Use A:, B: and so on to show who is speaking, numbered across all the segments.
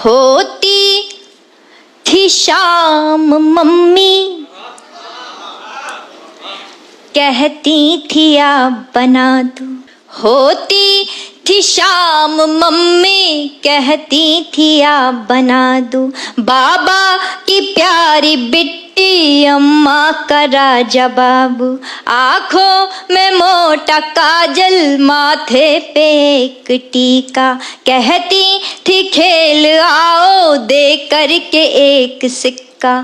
A: होती थी शाम मम्मी कहती थी आप बना दो। होती थी शाम मम्मी कहती थी आप बना दो। बाबा की प्यारी बिट्टी अम्मा का राजा बाबू। आँखों में मोटा काजल माथे पे एक टीका। कहती थी खेल आओ दे करके एक सिक्का।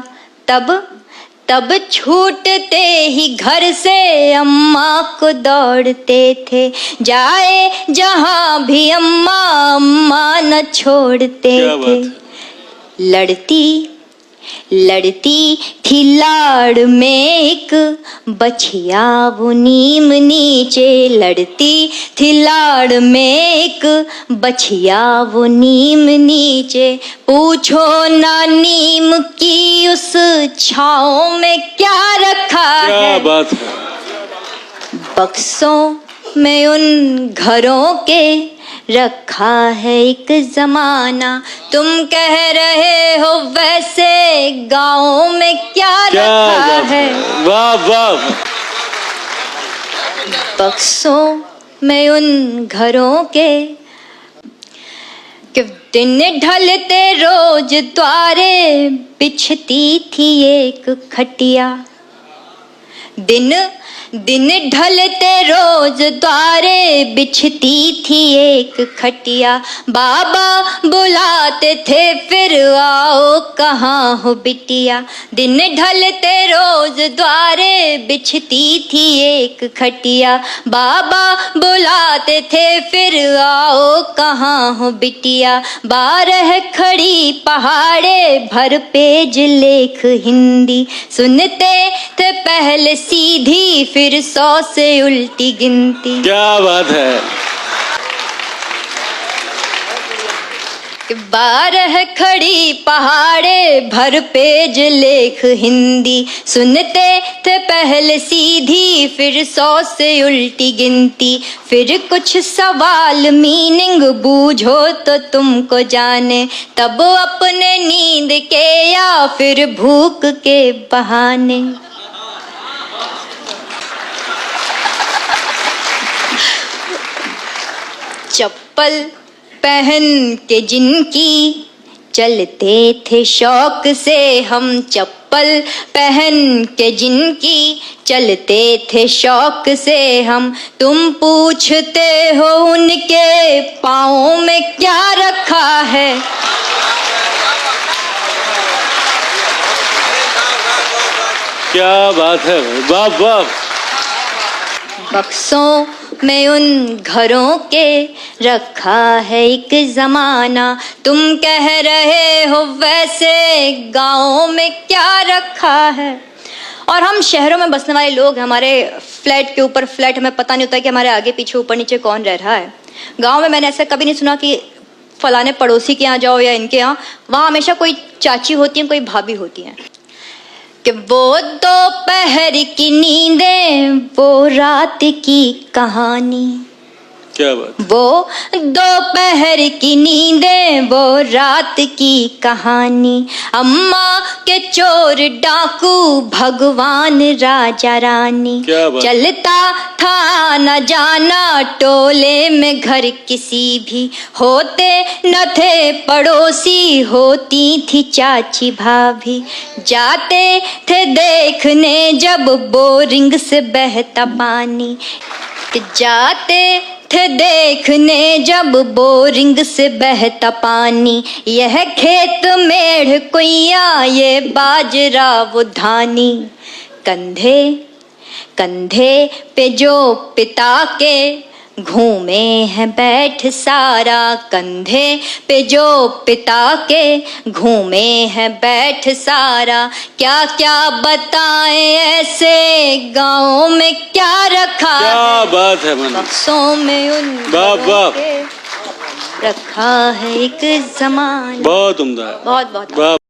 A: तब छूटते ही घर से अम्मा को दौड़ते थे। जाए जहाँ भी अम्मा न छोड़ते थे। लड़ती थी लाड़ में एक बछिया वो नीम नीचे। लड़ती थी लाड़ में एक बछिया वो नीम नीचे। पूछो ना नीम की उस छाँव में क्या रखा है।
B: क्या बात है।
A: बक्सों में उन घरों के रखा है एक जमाना। तुम कह रहे हो वैसे गाँव में क्या रखा है।
B: वाह वाह।
A: बक्सों में उन घरों के कि दिन ढलते रोज द्वारे बिछती थी एक खटिया। दिन ढलते रोज द्वारे बिछती थी एक खटिया। बाबा बुलाते थे फिर आओ कहाँ हो बिटिया। दिन ढलते रोज द्वारे बिछती थी एक खटिया। बाबा बुलाते थे फिर आओ कहाँ हो बिटिया। 12 खड़ी पहाड़े भर पेज लेख हिंदी। सुनते थे पहले सीधी फिर 100 से उल्टी गिनती।
B: क्या बात है।
A: 12 खड़ी पहाड़े भर पेज लेख हिंदी। सुनते थे पहले सीधी फिर 100 से उल्टी गिनती। फिर कुछ सवाल मीनिंग बूझो तो तुमको जाने। तब अपने नींद के या फिर भूख के बहाने। चप्पल पहन के जिनकी चलते थे शौक से हम। चप्पल पहन के जिनकी चलते थे शौक से हम। तुम पूछते हो उनके पाँव में क्या रखा है।
B: क्या बात है। वाह वाह।
A: बक्सों में उन घरों के रखा है एक जमाना। तुम कह रहे हो वैसे गाँव में क्या रखा है। और हम शहरों में बसने वाले लोग, हमारे फ्लैट के ऊपर फ्लैट, हमें पता नहीं होता कि हमारे आगे पीछे ऊपर नीचे कौन रह रहा है। गाँव में मैंने ऐसा कभी नहीं सुना कि फलाने पड़ोसी के यहाँ जाओ या इनके यहाँ। वहाँ हमेशा कोई चाची होती है, कोई भाभी होती है। कि वो दोपहर की नींदें वो रात की कहानी।
B: क्या बात।
A: वो दोपहर की नींदें वो रात की कहानी। अम्मा के चोर डाकू भगवान राजा रानी।
B: क्या बात।
A: चलता था न जाना टोले में घर किसी भी। होते न थे पड़ोसी होती थी चाची भाभी। जाते थे देखने जब बोरिंग से बहता पानी। जाते थे देखने जब बोरिंग से बहता पानी। यह खेत मेढ़ कुइया ये बाजरा वो धानी। कंधे पे जो पिता के घूमे हैं बैठ सारा। कंधे पे जो पिता के घूमे हैं बैठ सारा। क्या क्या बताएं ऐसे गाँव में क्या रखा।
B: क्या बात है। मन
A: बक्सों में उन
B: वाह
A: रखा है एक जमाना।
B: बहुत उम्दा है।
A: बहुत बहुत।
B: वाह।